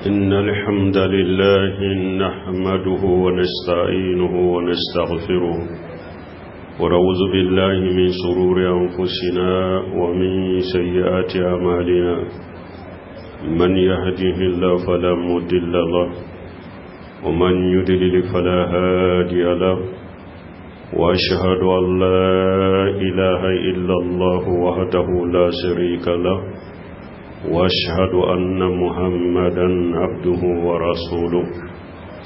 إن الحمد لله نحمده ونستعينه ونستغفره ونعوذ بالله من شرور أنفسنا ومن سيئات أعمالنا من يهده الله فلا مضل له ومن يضلل فلا هادي له وأشهد أن لا إله إلا الله وحده لا شريك له وأشهد أن محمدا عبده ورسوله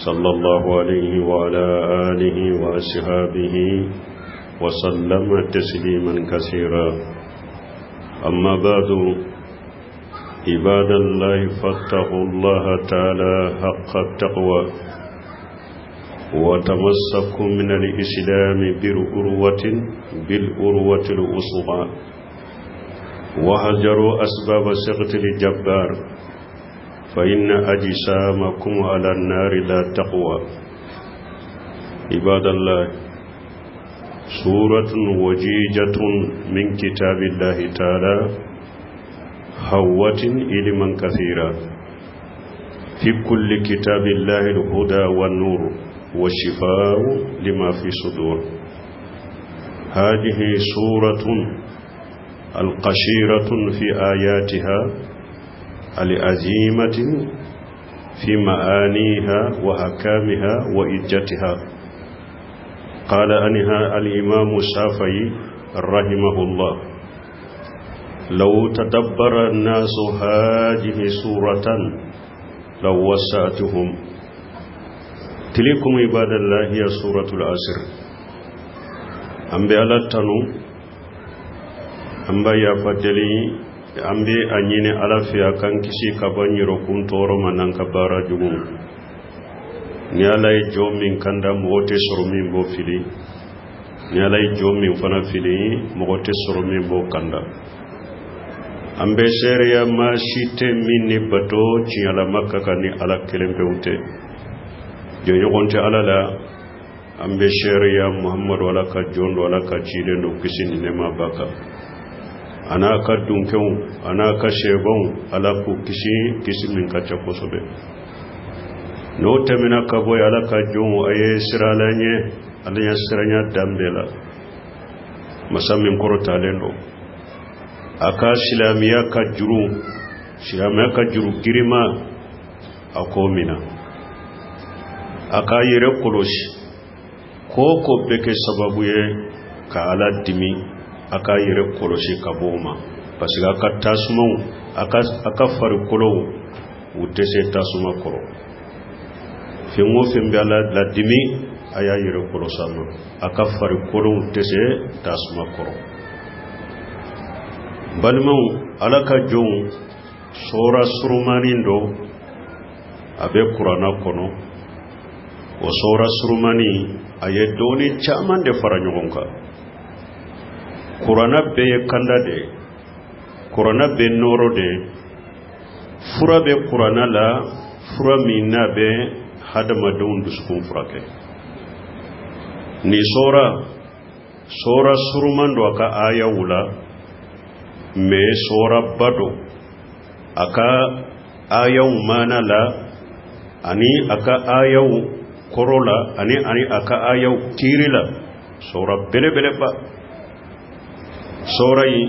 صلى الله عليه وعلى آله وأصحابه وسلم تسليما كثيرا. أما بعد، عباد الله فاتقوا الله تعالى حق التقوى وتمسكوا من الإسلام بالأروة الوثقى وهجروا أسباب سقط الجبار فإن أجسامكم على النار لا تقوى. عباد الله، سورة وجيجة من كتاب الله تعالى حوت علما كثيرا. في كل كتاب الله الهدى والنور والشفاء لما في صدور. هذه سورة القشيرة في آياتها العظيمة في معانيها وأحكامها وإجتها. قال عنها الإمام الشافعي رحمه الله: لو تدبر الناس هذه سورة لو وسعتهم. تلكم عباد الله هي سورة العصر. أنبي على التنو أنبي يفضلي أنبي أنيني على فيها كان كسي كباني ركون تورو منان كبارا جمون نيالاي جو من كندا موتي سرمين بو فيلي نيالاي جو من فنا فيلي موتي سرمين بو كندا أنبي سيريا ما شيتي مني بطو چيالا مكة كاني على كلم بوتي جو يقونتي على لا أنبي سيريا محمد ولا كجون ولا كجيلين وكسين نما باكا ana ka dunkew ana ka shebon ala ku kisi min ka chakosobe no temina ka boy ala ka jomo aye siralanye ala ya siranya dambela masamin korota lendo aka silamiya ka juru girima akomina aka yire koloshi koko beke sababu ye ka ala dimi aka yire koloshi kaboma pasiga aka tasuma aka fari kolo utese tasuma koro fimo fimbe ala la dimi aya yire kolosama aka fari kolo utese tasuma koro balmau alaka jon sora surumanindo abe qur'ana kono o sora surumani aye doni chaman de faranyogonka Kurana be kanda de Kurana be noro de fura be Kurana la fura minna be hadama dun duskun furake ni sora surumando aka aya wula me sora bado aka aya mana la ani aka aya korola ani aka aya kirila sora bele ba sorai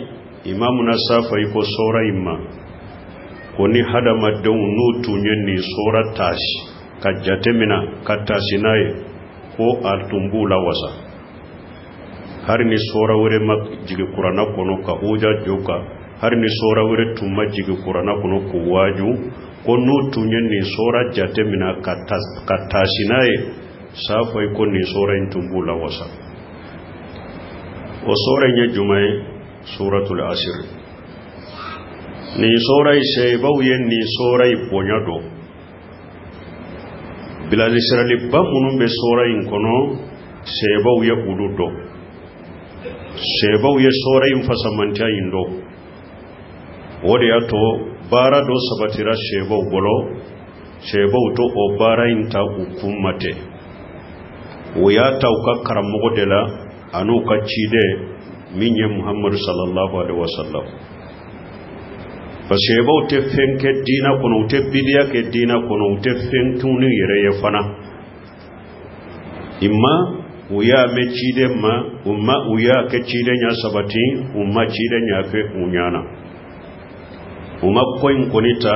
imamu na safai ko sorai ma ko ni hadama don nutu nyenni sora tashi kajatemina katashi naye ko altumbula wasa har ni sora wure mak jigi qur'ana kono ka hoja joka har ni sora wure tumma jigi qur'ana kono ko waju ko nutu nyenni sora jatemina katashi naye safai ko ni sora intumbula wasa o sura nye jumai suratul asr ni sura shaybaw yen ni sura bonyado bilal israeli bamunum be sura in kono shaybaw ya ududo shaybaw ya sura in fasamanta indo wodi ato bara do sabatira shaybaw bolo shaybaw to o bara inta hukumate wuya tauka karamugo dela anu kacide minye Muhammad sallallahu alaihi wasallam faseba te fenke dina kono te bidiya ke dina kono te fenkuni yere yefana imma uya me chide ma umma uya ke chide nya sabati umma chide nya ke unyana umma koin konita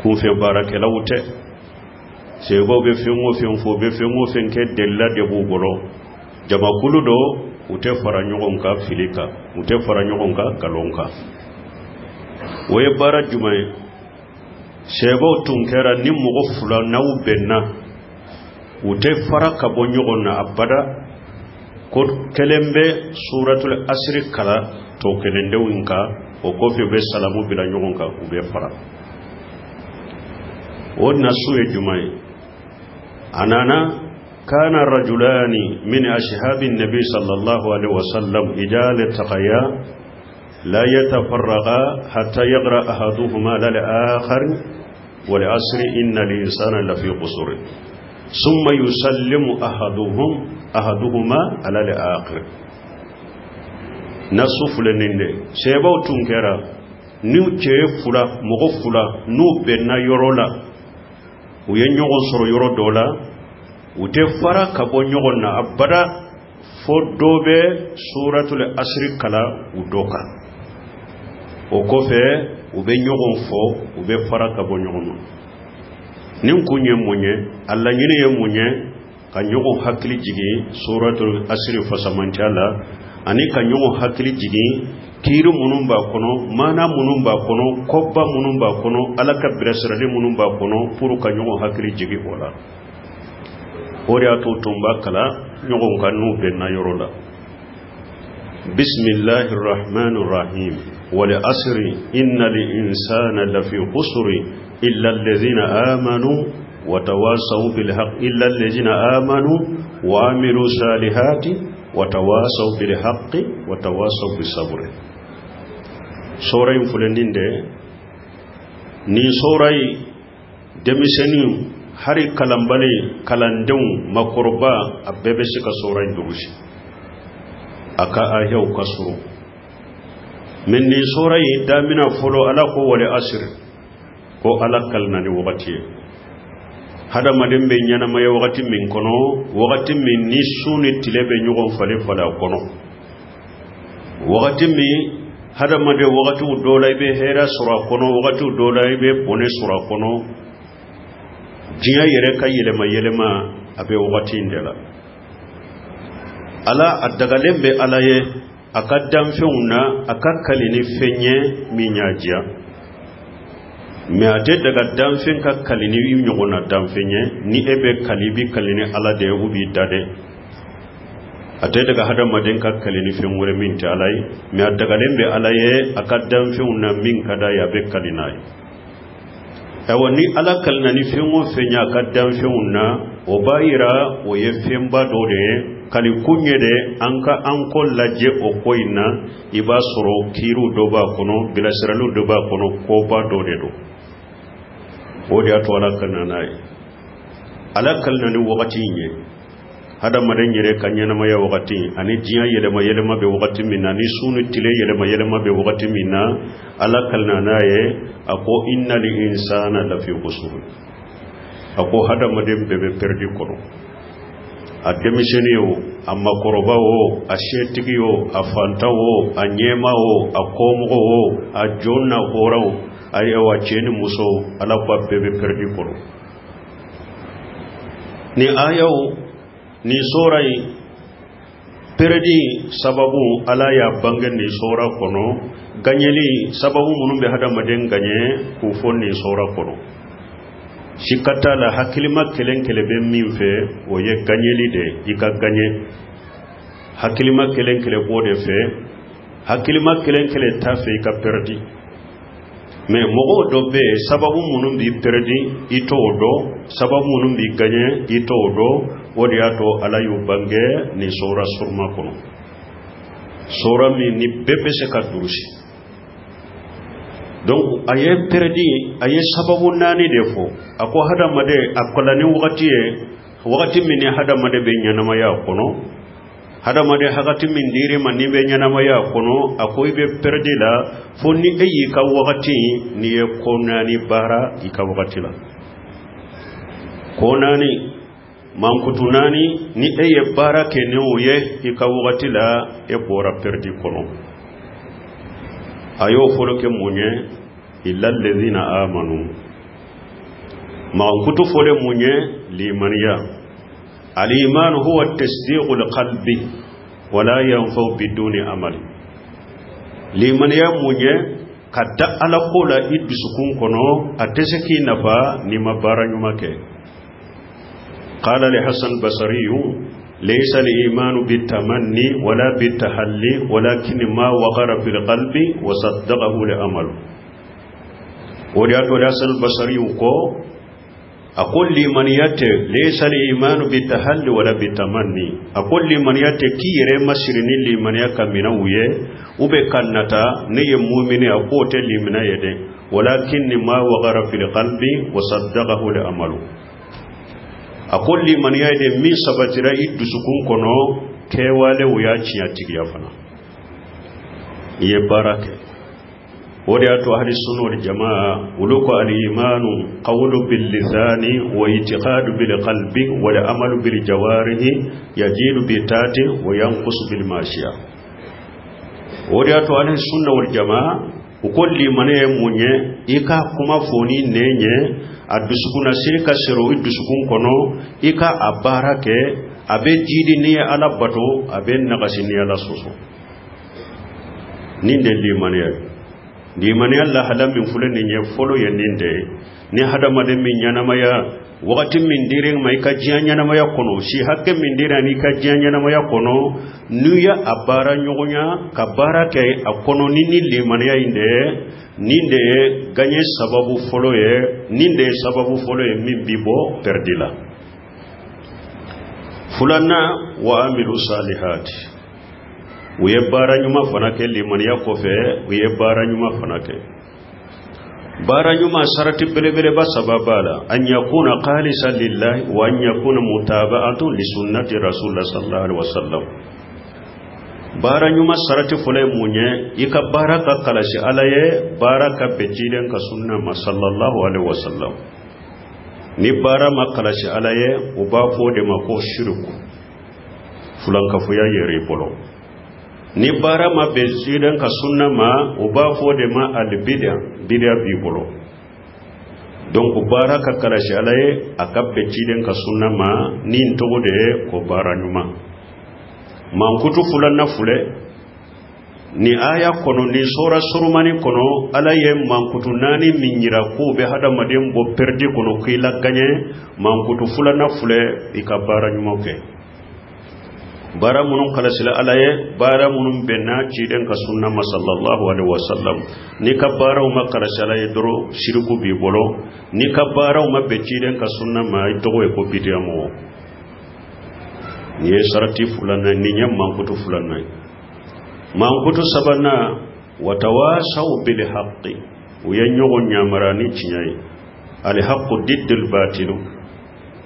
kufe barake lawte sebo be fengo be fengo fenke della de bugolo jama kuludo ute faranyogon ka filika ute faranyogon ka kalonka woye bara jumay sebo tunkera ni mugo fula naw benna ute faraka bonyogon na abada ko kelembe suratul asr kala to kelende winka o ko fe be salamu bila nyogon ka ube fara wonna suye jumay anana كان الرجلان من أصحاب النبي صلى الله عليه وسلم إذا التقيا لا يتفرغا حتى يقرأ أحدهما للآخر والعصر إن الإنسان لفي قصور ثم يسلم أحدهما على الآخر نصف لنند سيبو تنكرا نيو تشيفلا مغفلا نو بنا يرولا وينيو صر يرو دولا ute fara kabo nyogon na abada fodobe suratul asri kala udoka okofe ube nyogon fo ube fara kabo nyogon nin kunye munye alla nyine ye munye ka nyogon hakili jigi suratul asri fasamantala ani ka nyogon hakili jigi kiru munumba kono mana munumba kono kobba munumba kono alaka bresrade munumba kono puru ka nyogon hakili jigi wala ori atu tumba kala nyogon kanu benna yorola bismillahir rahmanir rahim wal asri innal insana lafi khusri illa alladhina amanu wa tawasaw bil haqqi illa alladhina amanu wa amilu salihati wa tawasaw bil haqqi wa tawasaw bis sabr soray fulendinde ni soray demiseni hari kalambale kalandun makurba abebe shika soran durushi aka ahyau kasuru minni sorai damina folo ala ko wale asir ko ala kalnani wakati hada madin be nyana may wakati min kono wakati min ni suni tilebe nyugon fale fala kono wakati mi hada made wakati dola be hera sura kono wakati dola be bone sura kono jiya yere ka yelema abe wakati ndela ala adagalembe alaye akaddam feuna akakkalini fenye minyajia me ate daga damfen ka kalini nyogona damfenye ni ebe kalibi kalini ala de ubi dade ate daga hada maden ka kalini fenwure minta alai me adagalembe alaye akaddam feuna min kada ya be kalinai awani ala kalnani fenwo fenya kaddam feuna obayira oyefemba dode kali kunyede anka anko laje okoina iba soro kiru doba kono bilasiralu doba kono koba dode do odi ato ala kananai ala kalnani wakati nye hada maden yere kanyana maya wakati ani jiya yelema be wakati minna ni sunu tile yelema be wakati minna ala kalnanaye ako inna li insana lafi qusur ako hada maden bebe perdi kono ademiseni yo amma koroba wo ashetigi yo afanta wo anyema wo akomo wo ajonna hora wo ayewa cheni muso ala kwa bebe perdi kono ni ayaw ni sorai perdi sababu ala ya bangen ni sora kono ganyeli sababu munumbe hada maden ganye kufon ni sora kono shikata la hakilima kelenkele minfe oye ganyeli de ika ganye hakilima kelenkele bode fe hakilima kelenkele tafe ika perdi me mogo dobe sababu munumbi perdi ito odo sababu munumbi ganye ito odo wodi ato ala yubange ni sura surma kono sura mi ni bebe se ka durusi donc aye perdi aye sababu nani defo ako hada made akolani wakati min hada made be nyanama ya kono hada made hagati min dire manni be nyana maya kono akoy be perdila fonni ayi ka wakati ni e konani bara ika wakati la konani mankutunani ni eye bara kene uye ika wakati la e bora perdi kono ayo foloke munye illa alladhina amanu mankutu fole munye limaniya al-iman huwa at-tasdiq al-qalbi wala yanfa'u biduni amali limaniya munye kadda ala kola idusukun kono ateseki nafa ni mabara nyumake qala li hasan basri laysa al-iman bitamanni wala bitahalli walakin ma waqara fil qalbi wa saddaqahu li amal wadiato hasan basri ko aqul limaniyate laysa al-iman bitahalli wala bitamanni aqul limaniyate kire masrini limaniyaka minawye ube kannata ne mu'mini akote limina yede walakin ma waqara fil qalbi wa saddaqahu li amalu aqul limaniyade mi sabatira idusukun kono kewale uyachi atigiya fana ye barake ودياتو أهل السنة والجماعة ولوك الإيمان قول باللسان واعتقاد بالقلب والعمل بالجوارح يزيد بالطاعة وينقص بالمعصية ودياتو أهل السنة والجماعة وكل من يمني إكا كما فوني نيني أدسكونا سيركا سيرو إدسكون كنو إكا أبارك أبي جيدي نية على بطو أبي نغسي نية على سوسو نين دي من di mani Allah halam min fulani nye folo yendinde ni hada made min nyanamaya wakati min diring mai ka nyanamaya kono shi hakke min dirani ka nyanamaya kono nuya abara nyogonya kabara ke akono nini le mani inde ninde ganye sababu folo ye ninde sababu folo ye min bibo perdila fulana wa amilu salihati uye bara nyuma fanake limaniya kofe uye bara nyuma fanake bara nyuma sarati bele ba sababala an yakuna khalisan lillahi wa an yakuna mutaba'atu li sunnati rasulullah sallallahu alaihi wasallam bara nyuma sarati fule munye ika baraka kalashi alaye baraka bejilen ka sunna ma sallallahu alaihi wasallam ni bara makalashi alaye ubafo de mako shirku fulanka fuya yere polo ni bara ma bezidan ka sunna ma ubafo de ma albid'a bid'a bibolo donc bara ka kalashi alaye akabbe ciden ka sunna ma ni ntogo de ko bara nyuma mankutu fulanna fule ni aya kono ni sura surumani kono alaye mankutu nani minyira ko be hada madem bo perdi kono kila ganye mankutu fulanna fule ikabara nyuma ke bara munun kalasila alaye bara munun benna ciden ka sunna ma sallallahu alaihi wasallam ni ka bara ma kalasala yedro shirku bi bolo ni ka bara ma be ciden ka sunna ma itogo e ko bidiyamo ni sarati fulana ni nyam mankutu fulana mankutu sabana watawasaw bil haqqi uyanyogo nyamarani cinyai al haqqu diddul batilu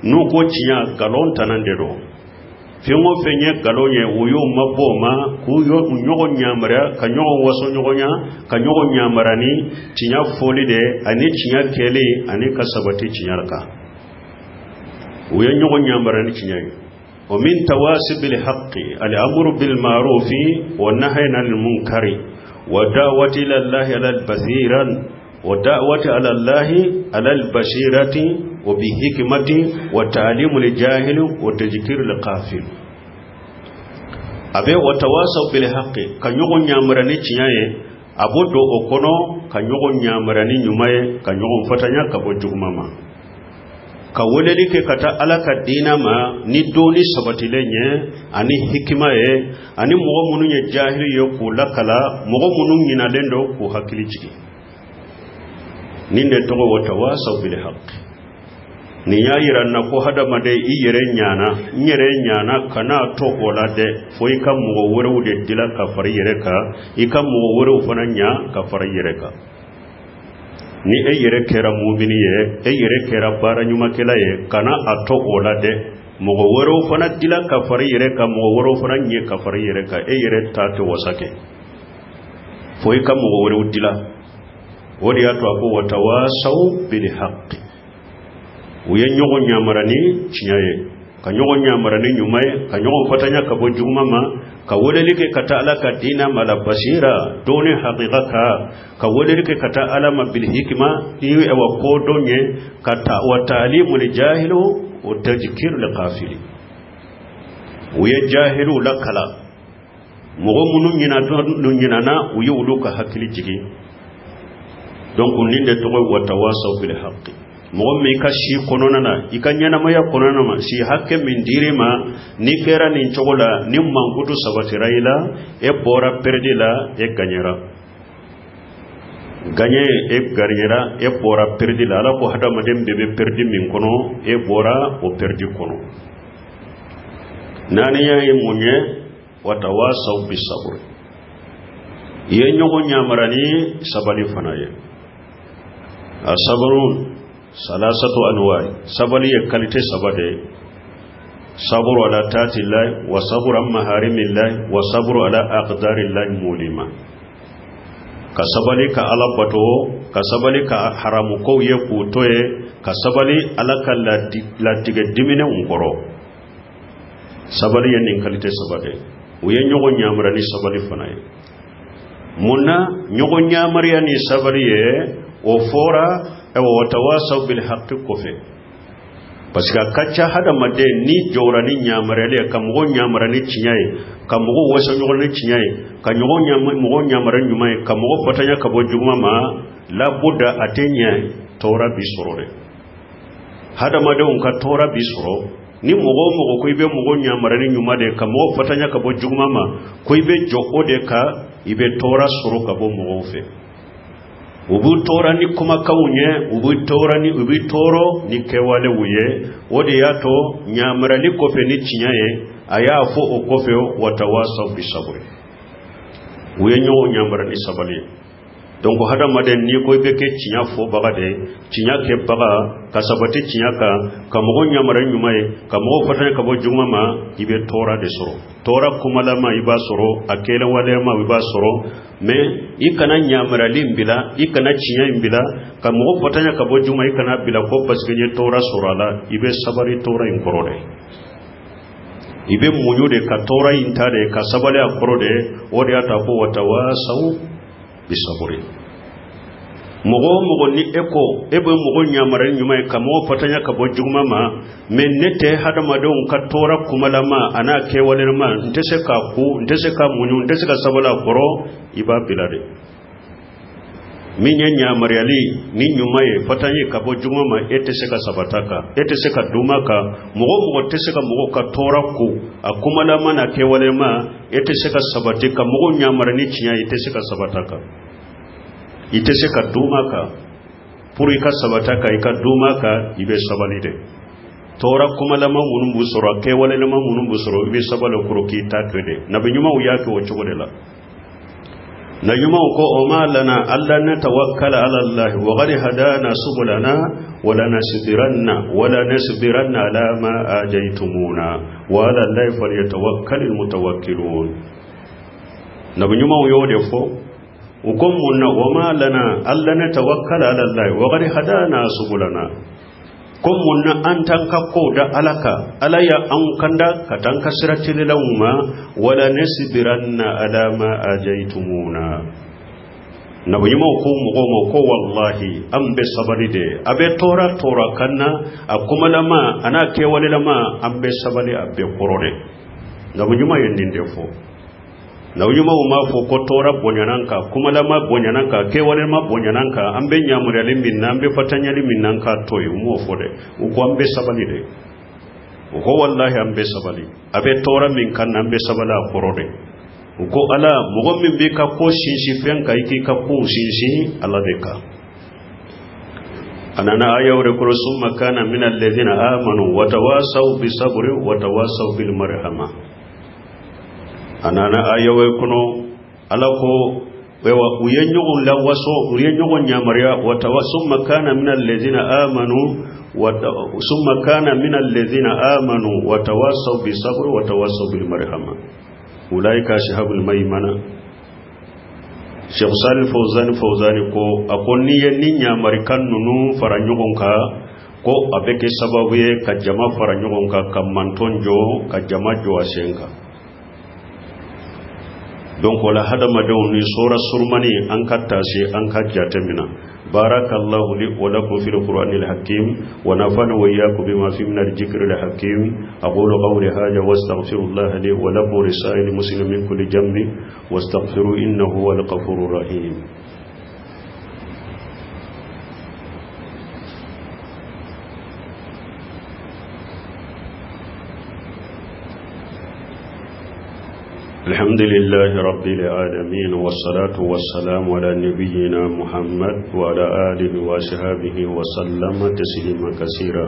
nu ko cinya galon tanande do fengo fenye galonye uyo maboma kuyo nyogo nyamara kanyogo waso nyogonya kanyogo nyamarani tinya folide ani tinya kele ani kasabati tinyarka uyo nyogo nyamarani tinya wa min tawasibil haqqi al amru bil ma'ruf wa nahyi anil munkari wa da'wati ila allahi ala al basiran wa da'wati ala allahi ala al bashirati وبحكمة وتعليم الجاهل وتذكير القافل abe watawasaw bil haqqi kanyogo nyamarani ciyaye abodo okono kanyogo nyamarani nyumaye kanyogo mfatanya kabo jugumama kawoleli ke kata alaka dina ma ni doni sabatilenye ani hikimaye ani mogo mununye jahili yo kulakala mogo munun nyina lendo ku hakili ciki ninde togo watawasaw bil haqqi ni yayiran na ko hada made iyere nyana kana to olade foi kam mo woro de dila ka fari yereka ikam mo woro fananya ka fari yereka ni eyere kera mu'mini ye eyere kera bara nyuma kela ye kana ato olade mogo woro fana dila kafari yere ka mogo woro fana nye kafari yere ka e yere tate wasake foi ka mogo woro dila wodi ato ako watawasaw bil haqqi uye nyogo nyamarani chinyaye ka nyogo nyamarani nyumaye ka nyogo fatanya ka bojuma ma ka wolelike kata ala ka dina mala basira doni haqiqaka ka wolelike kata ala ma bil hikma ni e wa kodonye kata wa ta'limu li jahilu wa tadhkir li qafili uye jahilu lakala mogo munun nyina don nyina na uye uluka hakili jigi donc ninde to watawasaw bil haqqi mo mi ka shi konona na ikanyana maya konona ma shi hakke min dirima ni kera ni chogola ni mangudu sabatiraila e bora perdila e ganyera ganye e ganyera e bora perdila ala ko hada madem bebe perdi min kono e bora o perdi kono nani ya e munye watawasaw bis sabr ye nyogo nyamarani sabali fanaye asabrun salasatu anwa'i sabali ya kalite sabade sabru ala taati llahi wa sabru an maharimillahi wa sabru ala aqdarillahi mulima ka sabali ka alabato ka sabali ka haramu ko ye kutoye ka sabali ala ka la tige dimine ngoro sabali ya nin kalite sabade uye nyogo nyamra ni sabali fanaye munna nyogo nyamariya ni sabali ye o fora e wa tawasaw bil haqqi kofe parce que kacha hada made ni jawrani nyamarele kam go nyamarani cinyaye kam go wasa nyogoni cinyaye ka nyogo nyamara nyumaye kam go fatanya ka bo jumama la budda atenya tora bisorore hada made on ka tora bisoro ni mogo koibe mogo nyamarani nyumade kam go fatanya ka bo jumama koibe jokode ka ibe tora soro ka bo mogo fe ubu tora ni kuma kaunye ubu toro ni kewale uye wode yato nyamara ni kofe ni chinyaye aya fo o kofe watawasa bisabri uye nyo nyamara ni sabali donc hada maden ni ko be ke chinya fo bagade chinya ke baga kasabati chinya ka mo nyamara nyumaye ka mo fatane ka bo jumama ibe tora de soro tora kumala ma iba soro akela wale ma iba soro me ikana nyamara limbila ikana chinya imbila ka mo fatanya ka bo juma ikana bila ko basgenye tora sorala ibe sabari tora inkorode ibe munyude ka tora intare ka sabale akorode wode ata ko watawasau bisaburi mogo ni eko ebe mogo nyamara nyuma ka mo fatanya ka bojuma ma menete hada madon ka tora kumalama ana ke walema ntese ka munyu ntese ka sabala koro iba bilade minya nyamara ali ni nyuma ye fatanya ka bojuma ma etese ka sabataka etese ka dumaka mogo tese ka mogo ka tora ku akumalama na ke walema etese ka sabatika mogo nyamara ni chinya etese ka sabataka itese ka dumaka puri ka sabataka ika dumaka ibe sabalide tora kumalama munumbu soro ke wale lama munumbu soro ibe sabalo kuroki takwede na binyuma uyake wochogodela na yuma ko omalana alla na tawakkala ala allah wa qad hadana subulana wala nasbiranna ala ma ajaytumuna wa ala allahi falyatawakkalul mutawakkilun na binyuma uyode fo ukomuna wama lana alla na tawakkala ala allah wa qad hadana subulana komuna antanka koda alaka alaya an kanda katanka siratil lawma wala nasbiranna ala ma ajaytumuna nabuyimo ko mugo ko wallahi ambe sabaride abe tora kanna akumalama ana kewalelama ambe sabali abe korode nabuyuma yendinde fo na uyuma uma fo ko tora bonyananka kumalama bonyananka kewalema bonyananka ambe nyamuri limbin nambe fatanya liminanka toy umo fode uko ambe sabali de uko wallahi ambe sabali abe tora min kan ambe sabala korode uko ala mugo min be ka ko shinshi fenka iki ka ko shinshi ala deka anana ayawre ko summa kana min alladhina amanu wa tawasaw bisabri wa tawasaw bil marhama anana ayawe kuno alako wewa uyenyogon la waso uyenyogon nyamaria watawasumma kana minal ladina amanu summa kana minal ladina amanu watawassaw bis sabr watawassaw bil marhama ulaika ashabul maymana. Sheikh Salih Fawzani ko akonni yenni nyamari kan nunu faranyogon ka ko abeke sababu ye ka jama faranyogon ka kamantonjo ka jama jo asenka. Donc wala hadama daw ni sura surmani an kattase an kajjata mina. Barakallahu li wa lakum fil qur'anil hakim wa nafana wa iyyakum bima fi min al-dhikril hakim. Aqulu qawli hadha wastaghfirullaha li wa lakum risa'il muslimin min kulli dhanbi wastaghfiru innahu huwal ghafurur rahim. الحمد لله رب العالمين والصلاة والسلام على نبينا محمد وعلى آله وصحبه وسلم تسليما كثيرا.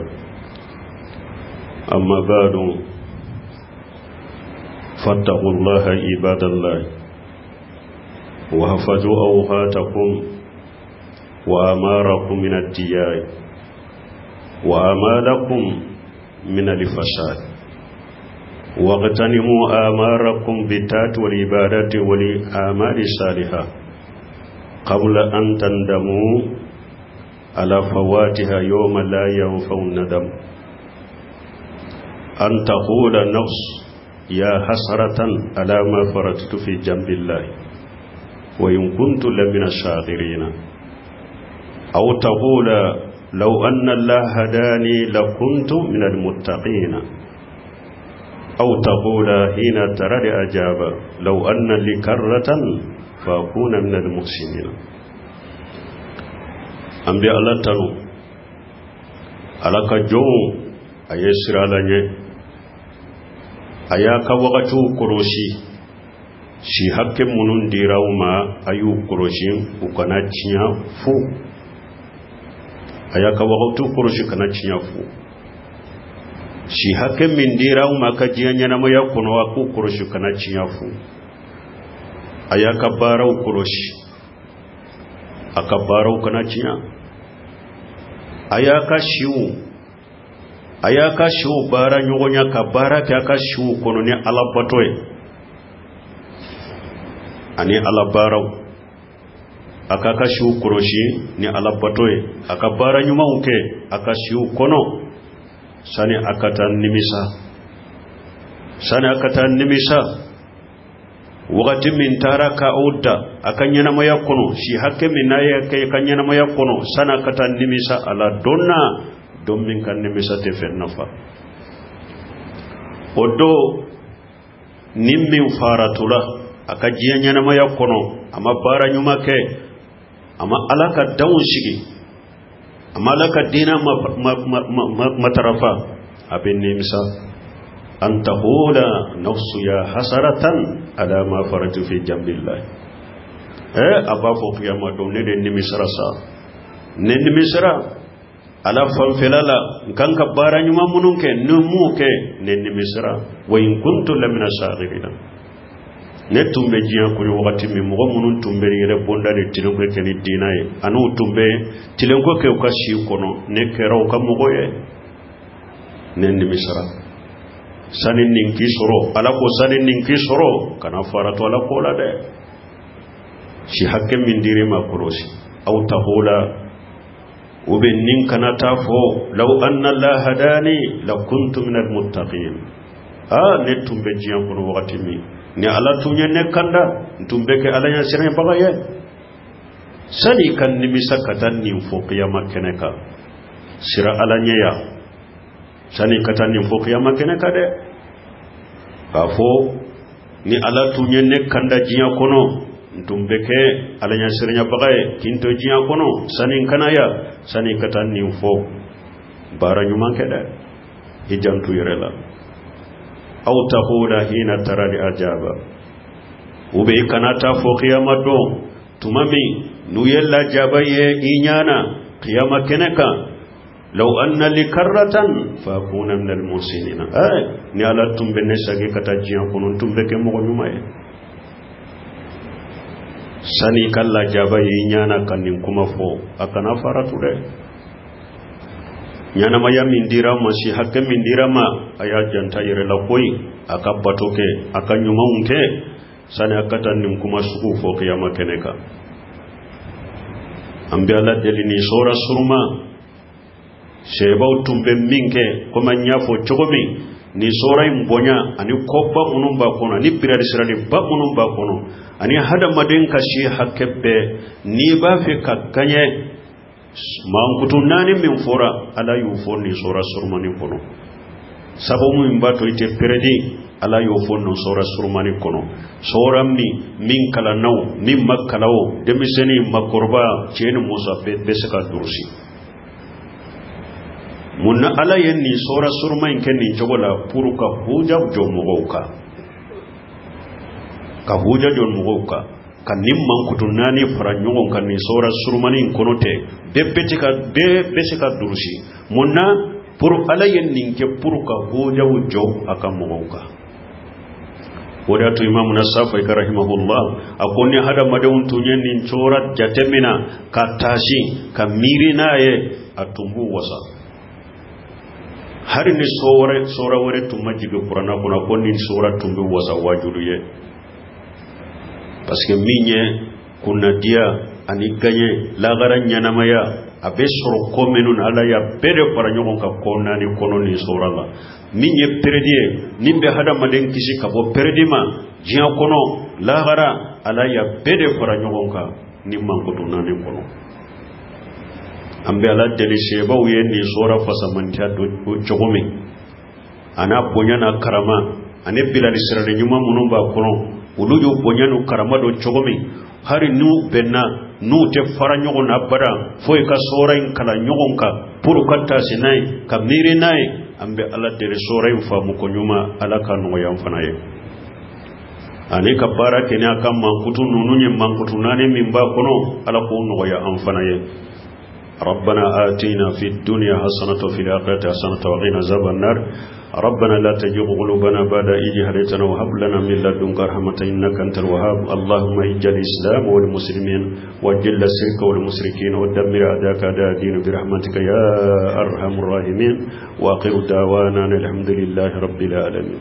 أما بعد فاتقوا الله عباد الله وحفظوا أوقاتكم وأماركم من الديار وأمالكم من الفساد واغتنموا آماركم بالطاعات والعبادات والأعمال الصالحة قبل أن تندموا على فواتها يوم لا ينفع الندم. أن تقول النفس يا حسرة على ما فرطت في جنب الله وإن كنت لمن الشاكرين، أو تقول لو أن الله هداني لكنت من المتقين، أو تقول حين ترى الأجاب لو أن لي كرة فأكون من المحسنين. أنبياء الله تنو على كجون أيسر على أياك وقتو كروشي شي حكم منون ديراوما أيو كروشي وكانتشيا فو أياك وقتو كروشي كانتشيا فو shi hakke min diraw maka jiyanya na maya kuno aku kuroshi kana chiyafu ayaka barau kuroshi akabarau kana chiya ayaka shiu bara nyogonya kabara ka shiu kono ni alabatoy ani alabarau akaka shiu kuroshi ni alabatoy akabara nyuma uke akashiu kono sani akatan nimisa wakati min taraka udda akanyana mayakono shi hakke minaya kay kanyana mayakono sana akatan nimisa ala donna dommin kan nimisa te fennafa odo nimmin faratula akajiyanya mayakono ama bara nyuma ke ama alaka dawun shigi amalaka dina matarafa abin nimsa an taqula nafsu ya hasaratan ala ma faratu fi jambillah abafo kiyama do ne de nimisra sa ne nimisra ala fanfelala kanka baranyuma mununke numuke ne nimisra wa in kuntu lamina saghirina ne tumbe jiya ko wakati mi mo munun tumbe yere bondare tilen ko keni dinaye anu tumbe tilen ko ke ko shi kono ne kero ka mo goye ne nimisra sanin ninki soro ala ko sanin ninki soro kana faratu ala ko la de shi hakke min dire ma korosi aw tahula uben nin kana tafo law anna la hadani la kuntu minal muttaqin ne tumbe jiya ko wakati mi ni ala tunya ne kanda tumbe ke ala ya sirnya bagaye sani kan ni misakatan ni fo qiyama keneka sira ala nya sani katan ni fo qiyama keneka de afo ni ala tunya ne kanda jiya kono tumbe ke ala nya sirnya bagaye kinto jiya kono sani kanaya sani katan ni fo bara nyuma kede hijantu yerela aw tahula hina tara li ajaba ube kanata fo qiyama do tumami nuyella jabaye inyana qiyama keneka law anna li karratan fa kuna min al musinina ni ala tumbe ne sage kata jiya kono tumbe ke mo nyuma sani kalla jaba yinyana kanin kuma fo akana faratu de nyana maya mindira masi hakke mindira ma aya janta yere la koy akabatoke akanyuma unke sani akata nin kuma suku fo kiyama keneka ambi ala delini sora surma shebau tumbe minke koma nyafo chogomi ni sora imbonya ani koppa munumba kono ni pirari sirali ba munumba kono ani hada maden kashi hakebe ni ba fe kakanye mankutu nani min fora ala yufo ni sora surmani kono sababu imbato ite peredi ala yufo no sora surmani kono sora min kala naw min makkalawo demiseni makorba ceni musa besaka durusi munna ala yenni sora surmain kenni jogola puruka huja jomugoka ka huja jomugoka kan nimman kutunani faranyon kan ni sora surmanin konote besaka durusi munna pur ala yenni ke puruka huja jo akamugoka wadatu imamu nasafa rahimahullah akoni hada madawun tunyen chora jatemina katashi kamiri naye atumbu wasa hari ni sora wore tumma jibe qur'ana kuna konni sora tumbe wasa wajuduye parce que minye kuna dia ani ganye lagara nyana maya abe soro komenun ala ya bere para nyogon ka konna ni kono ni sora la minye perdie nimbe hada maden kisi kabo perdima jiya kono lagara ala ya bere para nyogon ka nimman ko tunani kono ambe ala deli sheba uyendi sora fasamantya do jogomi ana bonyana karama ane bilal sirade nyuma munumba kono uluju bonyanu karama do jogomi hari nu benna nu te fara nyogo na bara foy ka sora in kala nyogon ka puru katta sinai ka miri nai ambe ala deli sora in famu ko nyuma ala kanu yam fanaye ane ka bara kene akam mankutu nununye mankutu nane mimba kono ala ko no ya am fanaye ربنا آتنا في الدنيا حسنة وفي الآخرة حسنة وقنا عذاب النار ربنا لا تزغ قلوبنا بعد إذ هديتنا وهب لنا من لدنك رحمة إنك أنت الوهاب اللهم اجعل الإسلام والمسلمين واجل الشرك والمشركين ودمر أعداءك أعداء الدين برحمتك يا أرحم الراحمين وآخر دعوانا الحمد لله رب العالمين.